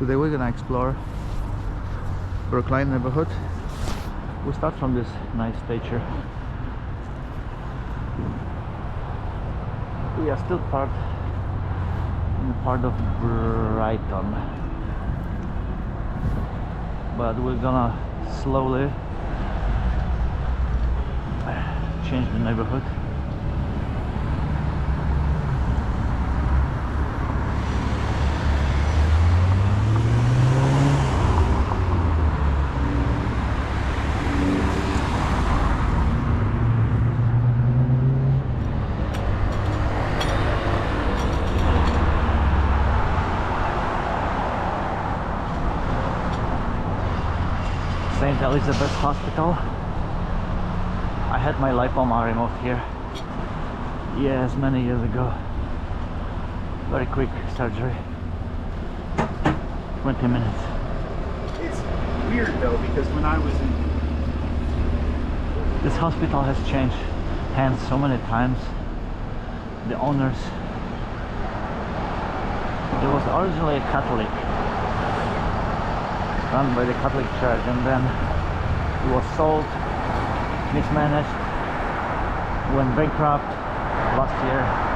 Today we're gonna explore Brookline neighborhood. We start from this nice statue. We are still parked in the part of Brighton, but we're gonna slowly change the neighborhood. St. Elizabeth's Hospital. I had my lipoma removed here, yes, many years ago. Very quick surgery, 20 minutes. It's weird though, because when I was in... This hospital has changed hands so many times. The owners, it was originally a Catholic, run by the Catholic Church, and then it was sold, mismanaged, went bankrupt last year.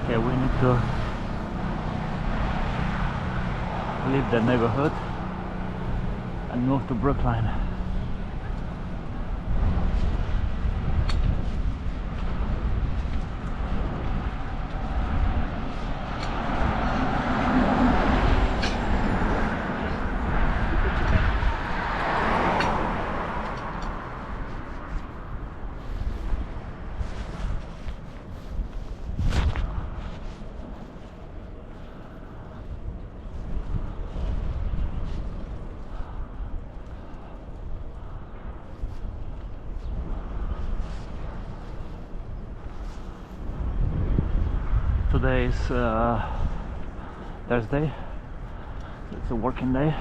Okay, we need to leave the neighborhood and move to Brookline. Today is Thursday, it's a working day.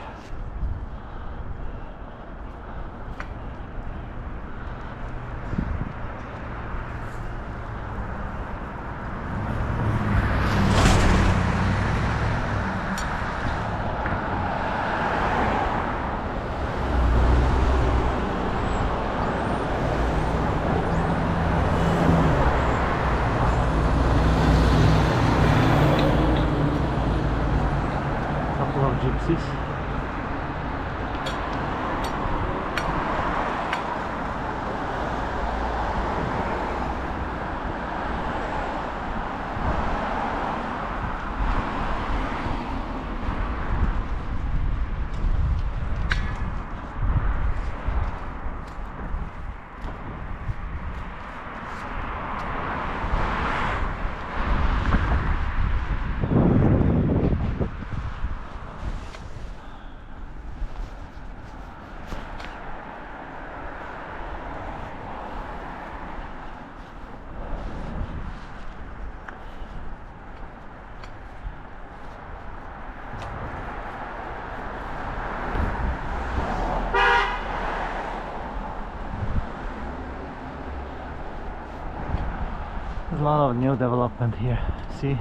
Gypsies. There's a lot of new development here. See,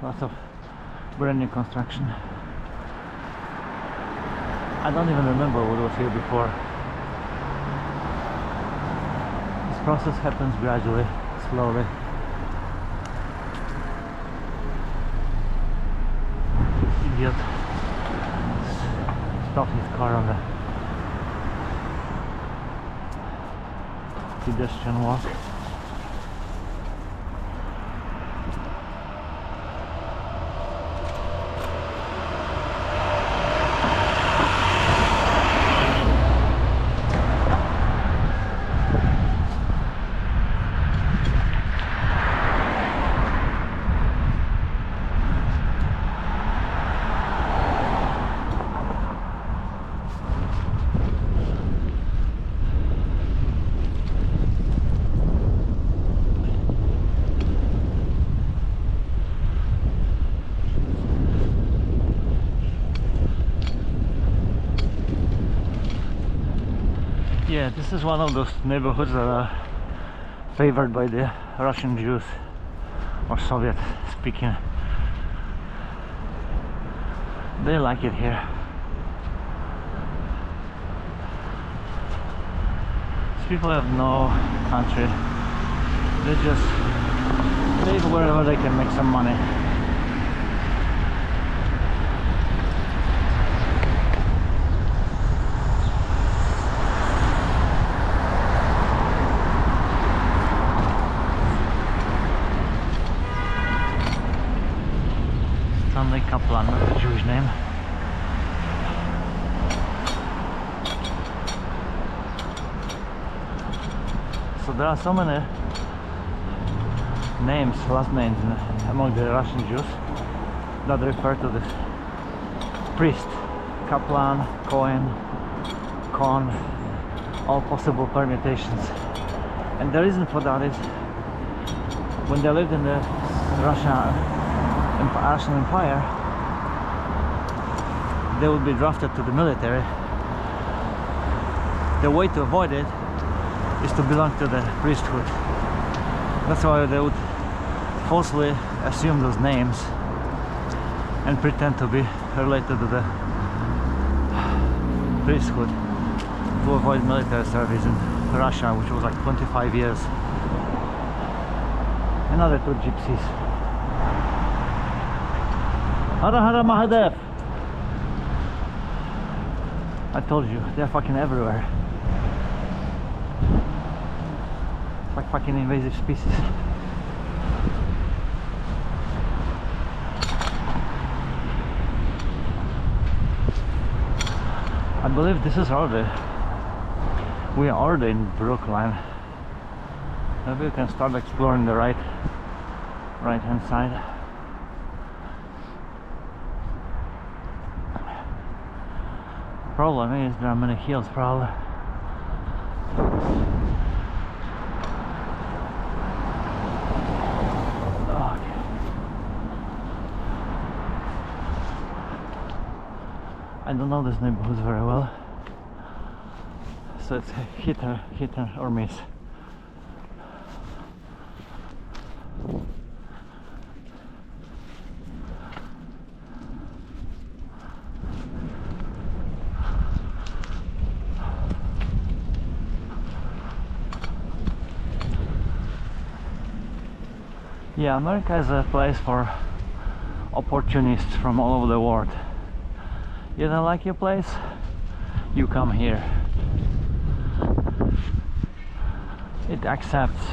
lots of brand new construction. I don't even remember what was here before. This process happens gradually, slowly. This idiot stopped his car on the pedestrian walk. Yeah, this is one of those neighborhoods that are favored by the Russian Jews or Soviet speaking. They like it here. These people have no country. They just live wherever they can make some money. Stanley Kaplan, that's a Jewish name. So there are so many names, last names among the Russian Jews that refer to this priest. Kaplan, Cohen, Kohn, all possible permutations. And the reason for that is when they lived in the Russian Empire, they would be drafted to the military. The way to avoid it is to belong to the priesthood. That's why they would falsely assume those names and pretend to be related to the priesthood to avoid military service in Russia, which was like 25 years. Another two gypsies. Hara Hara Mahadev! I told you, they're fucking everywhere. It's like fucking invasive species. I believe this is we are already in Brookline. Maybe we can start exploring the right hand side. Problem is there are many hills probably. Okay. I don't know this neighborhood very well, so it's hit or miss. Yeah, America is a place for opportunists from all over the world. You don't like your place? You come here. It accepts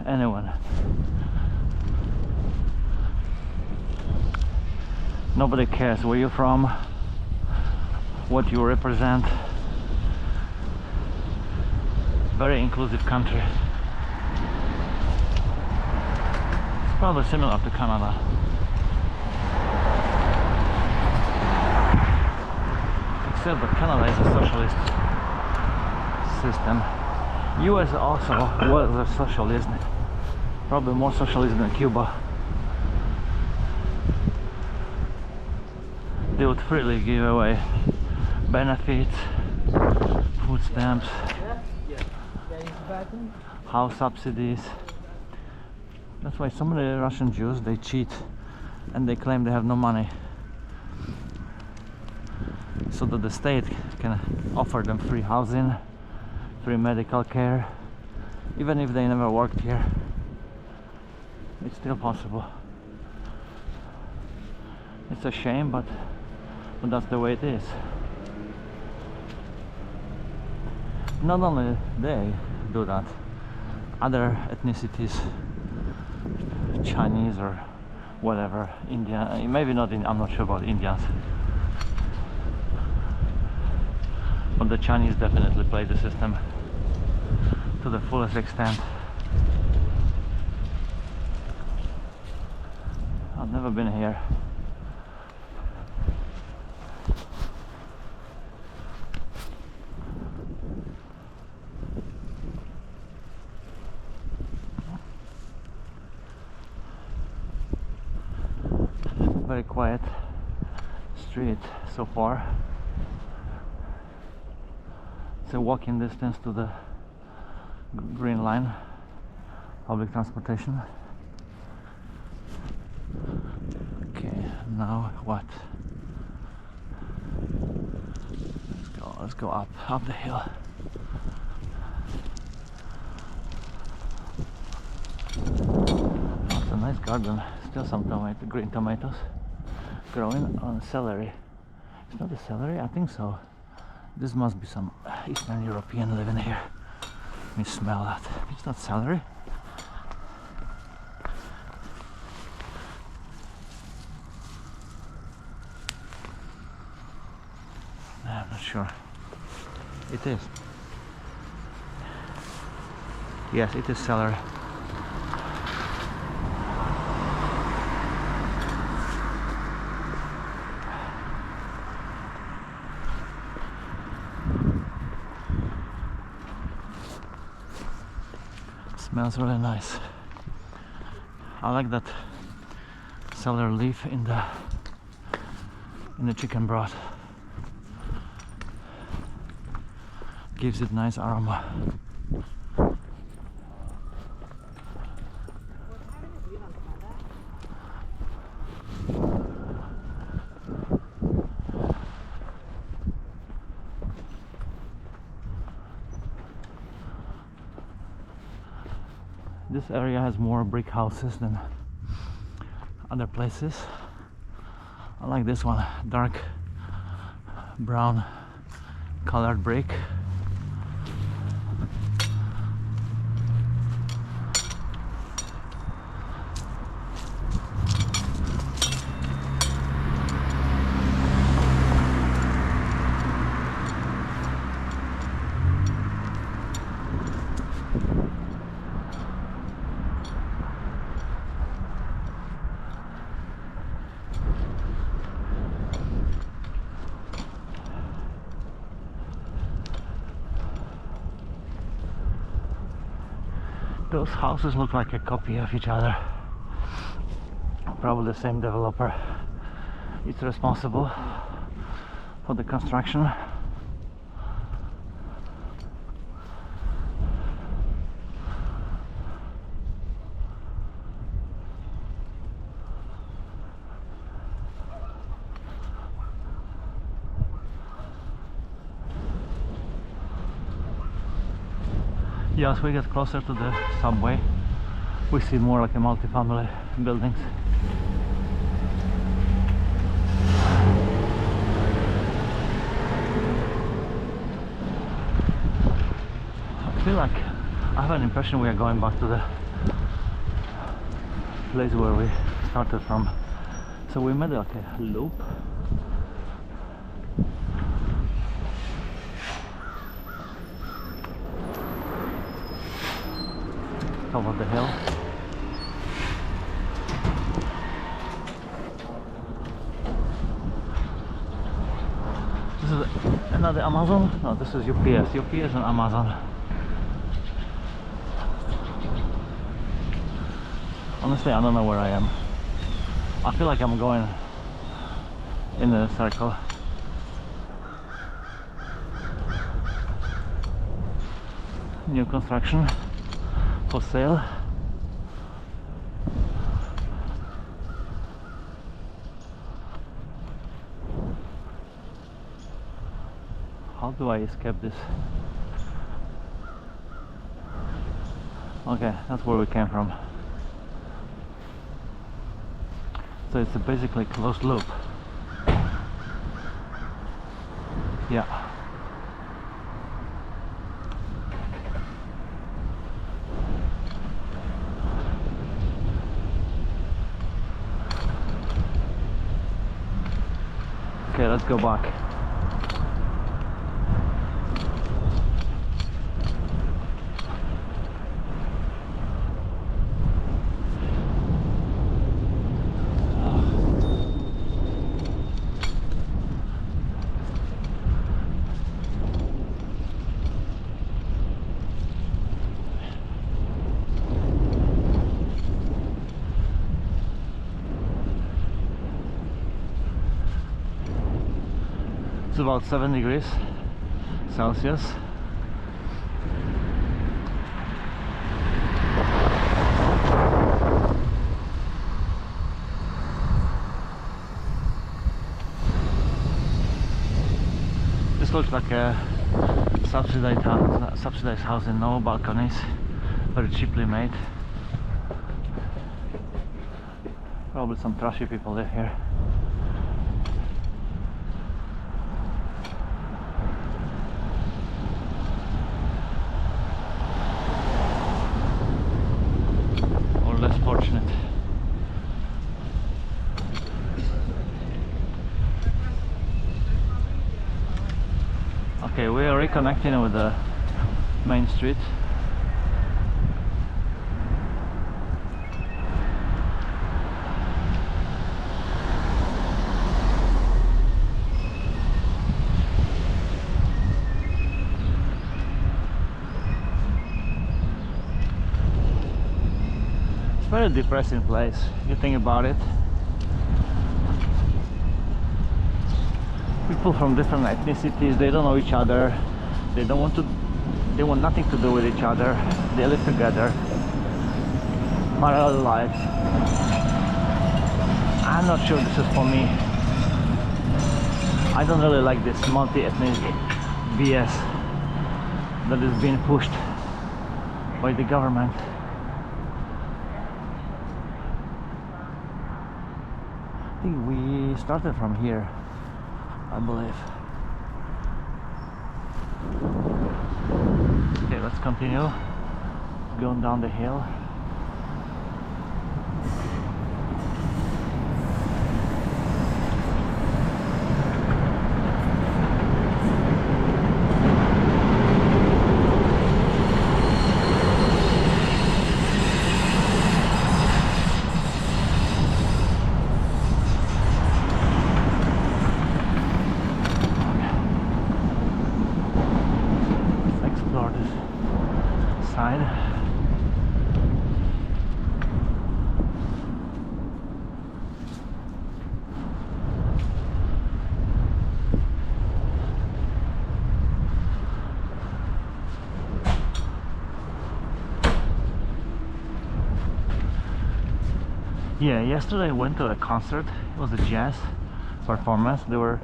anyone. Nobody cares where you're from, what you represent. Very inclusive country. Probably similar to Canada. Except that Canada is a socialist system. US also was a socialist. Probably more socialist than Cuba. They would freely give away benefits, food stamps, house subsidies. That's why some of the Russian Jews, they cheat and they claim they have no money, so that the state can offer them free housing, free medical care, even if they never worked here. It's still possible. It's a shame, but that's the way it is. Not only they do that, other ethnicities, Chinese or whatever, Indian, maybe not in, I'm not sure about Indians, but the Chinese definitely play the system to the fullest extent. I've never been here. Very quiet street so far. It's a walking distance to the green line, public transportation. Okay, now what? Let's go up the hill. Oh, it's a nice garden. Still some green tomatoes growing on celery. It's not a celery, I think so. This must be some Eastern European living here. Let me smell that. It's not celery. I'm not sure. It is. Yes, it is celery. Smells really nice. I like that celery leaf in the chicken broth. Gives it nice aroma. This area has more brick houses than other places. I like this one, dark brown colored brick. Those houses look like a copy of each other. Probably the same developer is responsible for the construction. Yeah, as we get closer to the subway, we see more like a multi-family buildings. I feel like I have an impression we are going back to the place where we started from. So we made like a loop. Top of the hill. This is another Amazon? No, this is UPS. UPS and Amazon. Honestly, I don't know where I am. I feel like I'm going in a circle. New construction for sale. How do I escape this? Okay, that's where we came from. So it's a basically closed loop. Yeah. Okay, let's go back. It's about 7 degrees Celsius. This looks like a subsidized house and no balconies, very cheaply made. Probably some trashy people live here. Or less fortunate. Okay, we are reconnecting with the main street. It's a very depressing place, you think about it. People from different ethnicities, they don't know each other, they want nothing to do with each other, they live together, parallel lives. I'm not sure this is for me. I don't really like this multi-ethnic BS that is being pushed by the government. I think we started from here, I believe. Okay, let's continue going down the hill. Side. Yeah, yesterday I went to a concert. It was a jazz performance. There were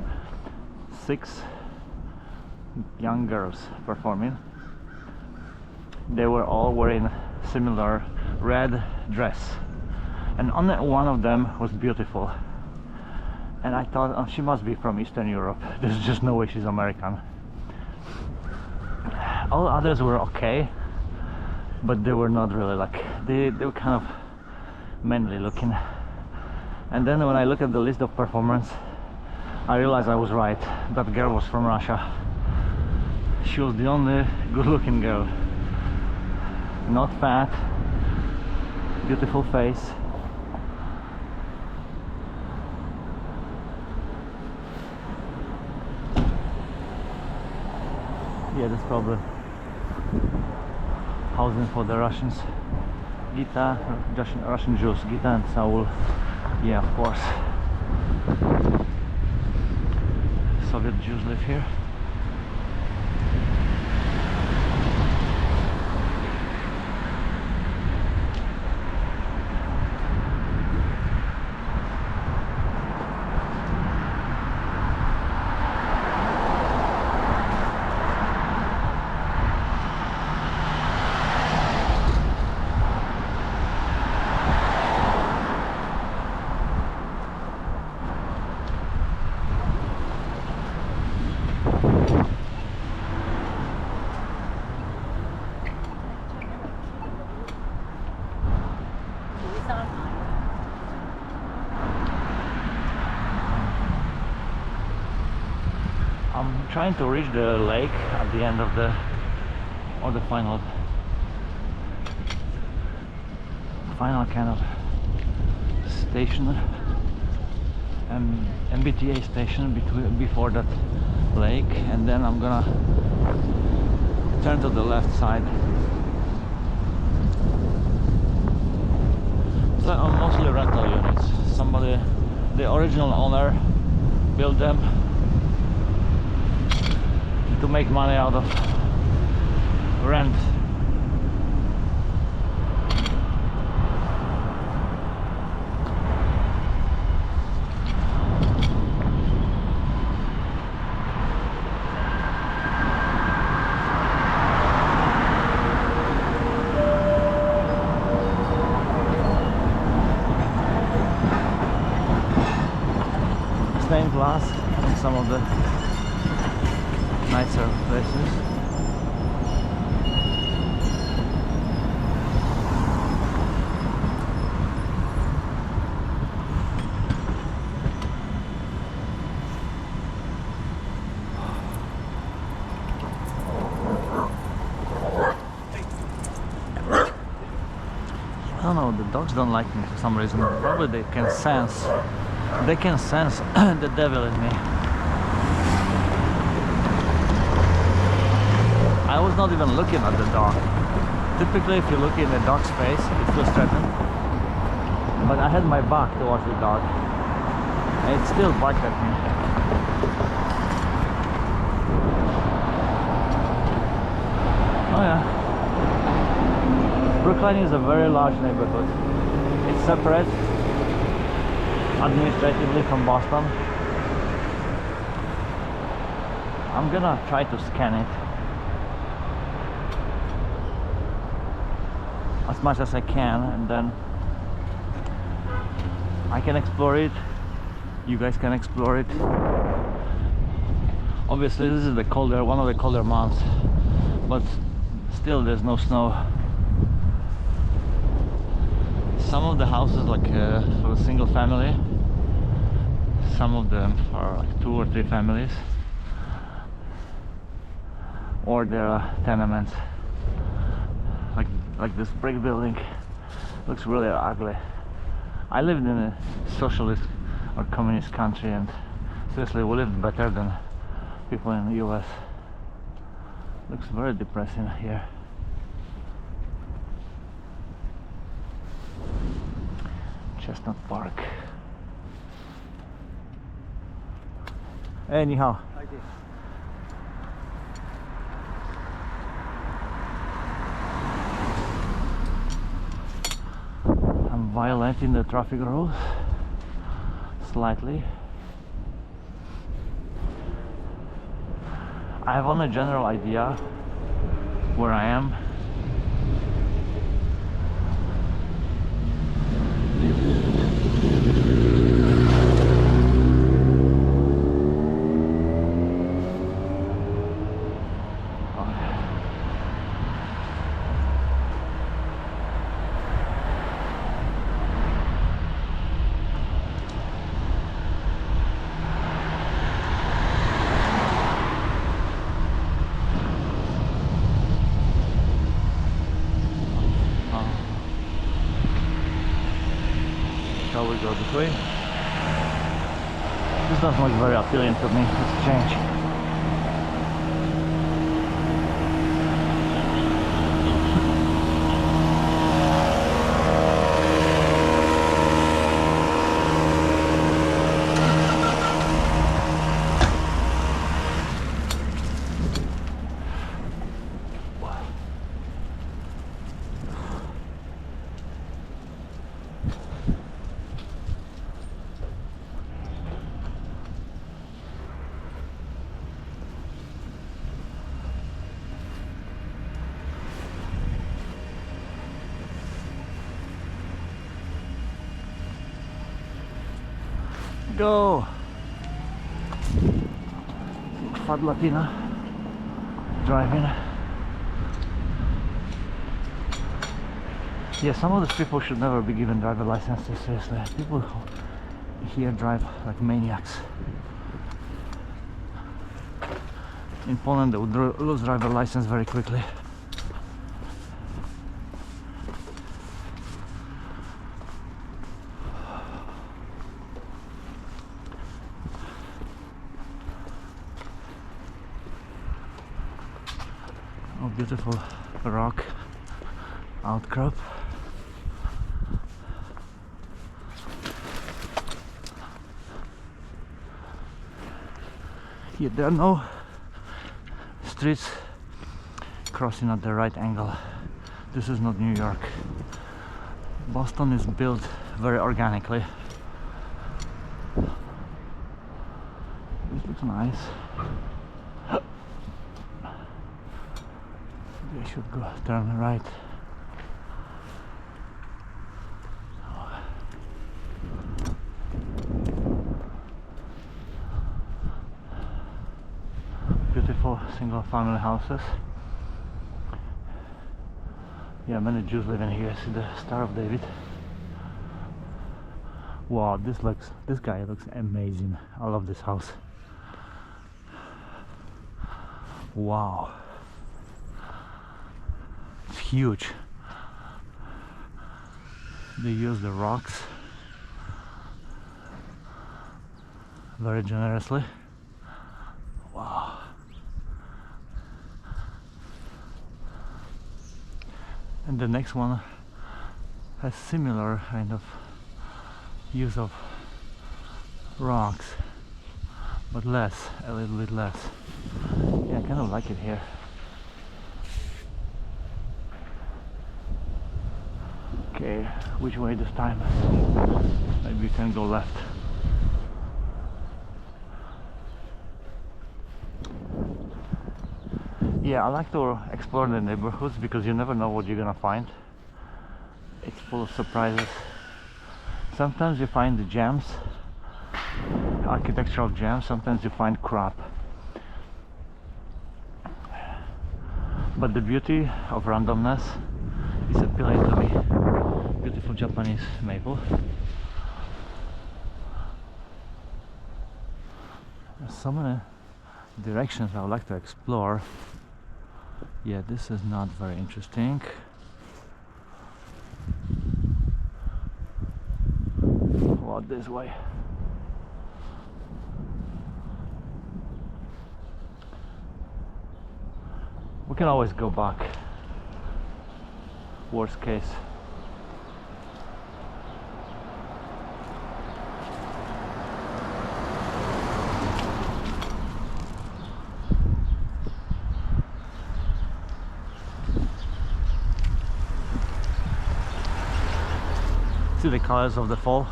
6 young girls performing. They were all wearing similar red dress, and only one of them was beautiful, and I thought, oh, she must be from Eastern Europe. There's just no way she's American. All others were okay, but they were not really like, they were kind of manly looking. And then when I look at the list of performers, I realized I was right. That girl was from Russia. She was the only good looking girl. Not fat, beautiful face. Yeah, that's probably housing for the Russians. Gita, Russian Jews, Gita and Saul. Yeah, of course. Soviet Jews live here. I'm trying to reach the lake at the end of the final kind of station, MBTA station before that lake, and then I'm gonna turn to the left side. So mostly rental units. Somebody, the original owner, built them to make money out of rent. Stained glass in some of the nicer places. I don't know, the dogs don't like me for some reason. Probably they can sense the devil in me. I was not even looking at the dog. Typically if you look in the dog's face, it feels threatened. But I had my back towards the dog. And it still barked at me. Oh yeah. Brookline is a very large neighborhood. It's separate administratively from Boston. I'm gonna try to scan it as much as I can, and then I can explore it, you guys can explore it. Obviously this is one of the colder months, but still there's no snow. Some of the houses, like for a single family, some of them are like 2 or 3 families, or there are tenements. Like this brick building looks really ugly. I lived in a socialist or communist country, and seriously we lived better than people in the US. Looks very depressing here. Chestnut Park. Anyhow. I'm violating the traffic rules slightly. I have only a general idea where I am. Shall we go this way? This doesn't look very appealing to me. Let's change. Go! Fat Latina driving. Yeah, some of these people should never be given driver licenses, seriously. People here drive like maniacs. In Poland they would lose driver license very quickly. Oh, beautiful rock outcrop. Here there are no streets crossing at the right angle. This is not New York. Boston is built very organically. This looks nice. They should go turn right. Beautiful single family houses. Yeah, many Jews live in here. See the Star of David. Wow, this guy looks amazing. I love this house. Wow, it's huge. They use the rocks very generously. Wow. And the next one has similar kind of use of rocks, but less, a little bit less. Yeah, I kind of like it here. Okay, which way this time? Maybe we can go left. Yeah, I like to explore the neighborhoods because you never know what you're gonna find. It's full of surprises. Sometimes you find the gems, architectural gems, sometimes you find crap. But the beauty of randomness is appealing to me. Beautiful Japanese maple. There's so many directions I would like to explore. Yeah, this is not very interesting. What this way? We can always go back. Worst case. See the colors of the fall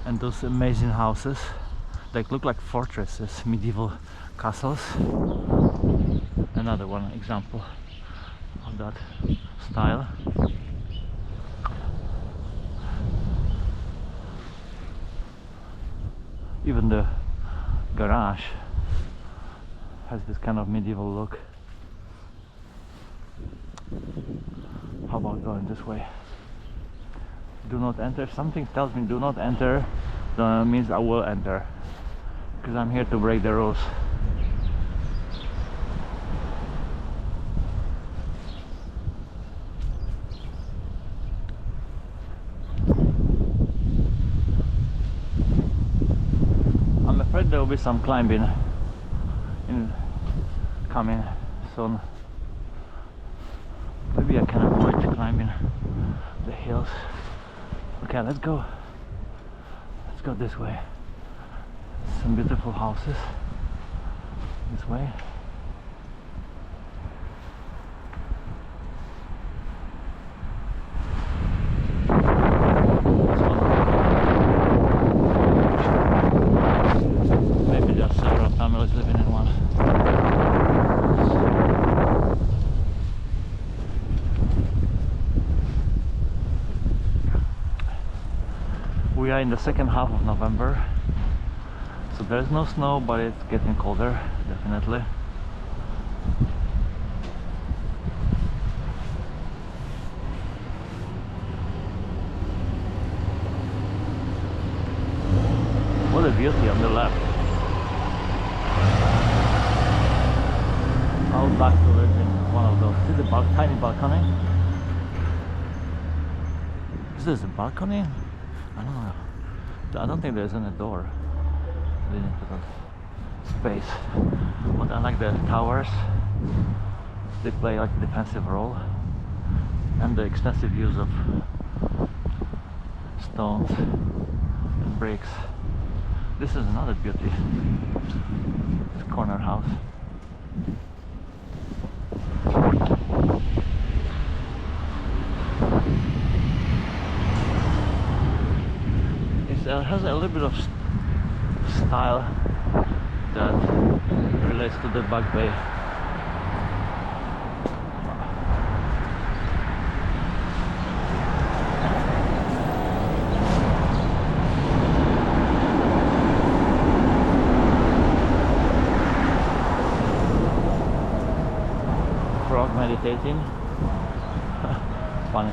and those amazing houses. They look like fortresses, medieval castles. Another one example of that style. Even the garage has this kind of medieval look. How about going this way? Do not enter. Something tells me do not enter. That means I will enter, because I'm here to break the rules. I'm afraid there will be some climbing coming soon. Maybe I can avoid climbing the hills. Okay, let's go. Let's go this way. Some beautiful houses. This way. Maybe there are several families living in one. We are in the second half of November, so there's no snow, but it's getting colder, definitely. What a beauty on the left. I would like to live in one of those. Is it a tiny balcony? Is this a balcony? I don't know. I don't think there's any door leading to that space. But I like the towers. They play like a defensive role. And the extensive use of stones and bricks. This is another beauty. This corner house. it has a little bit of style that relates to the back bay. Frog meditating. Funny.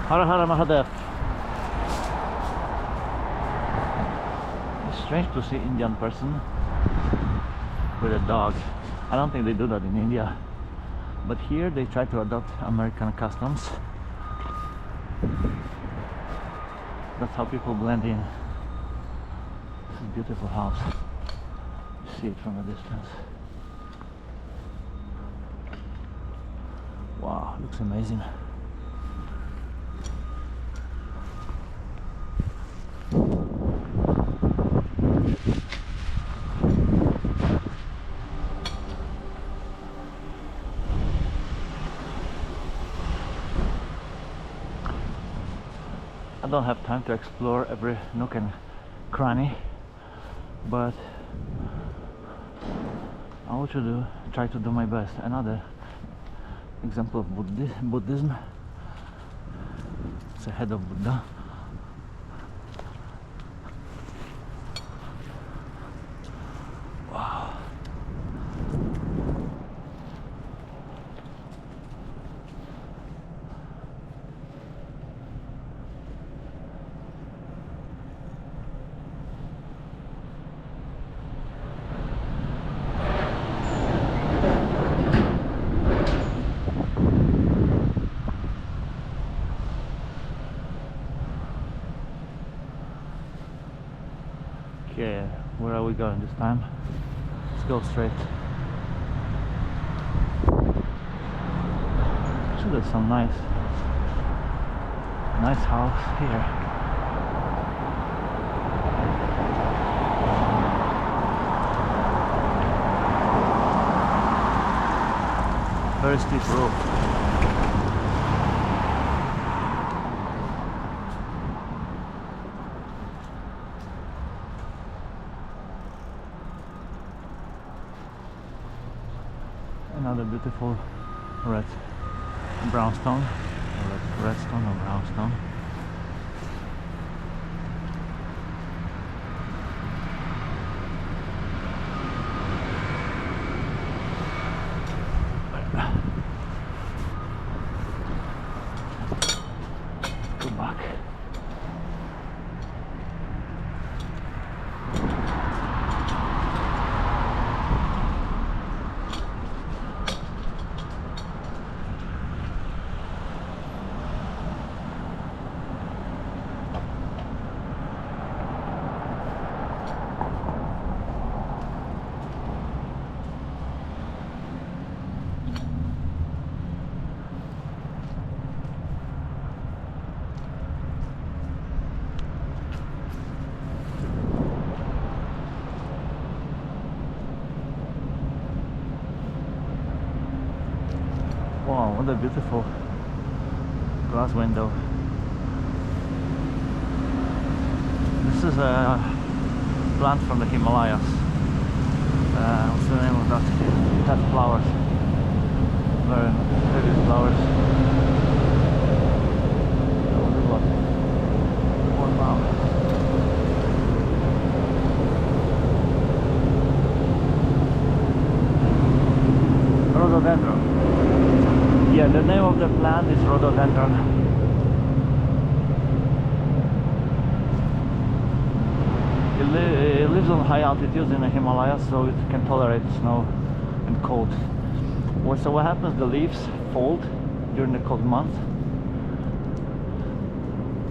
Har Har Mahadev. It's strange to see Indian person with a dog. I don't think they do that in India, but here they try to adopt American customs. That's how people blend in. This is a beautiful house. You see it from a distance. Wow, looks amazing. I don't have time to explore every nook and cranny, but I want to try to do my best. Another example of Buddhism. It's a head of Buddha. Wow. Okay, where are we going this time? Let's go straight. So there's some nice house here. Very steep roof. Another beautiful red brownstone, or redstone or brownstone. Go back. Wow, what a beautiful glass window. This is a plant from the Himalayas. What's the name of that? It has flowers. Very good flowers. One mile. Rhododendron. Yeah, the name of the plant is rhododendron. It lives on high altitudes in the Himalayas, so it can tolerate snow and cold. So what happens? The leaves fold during the cold month,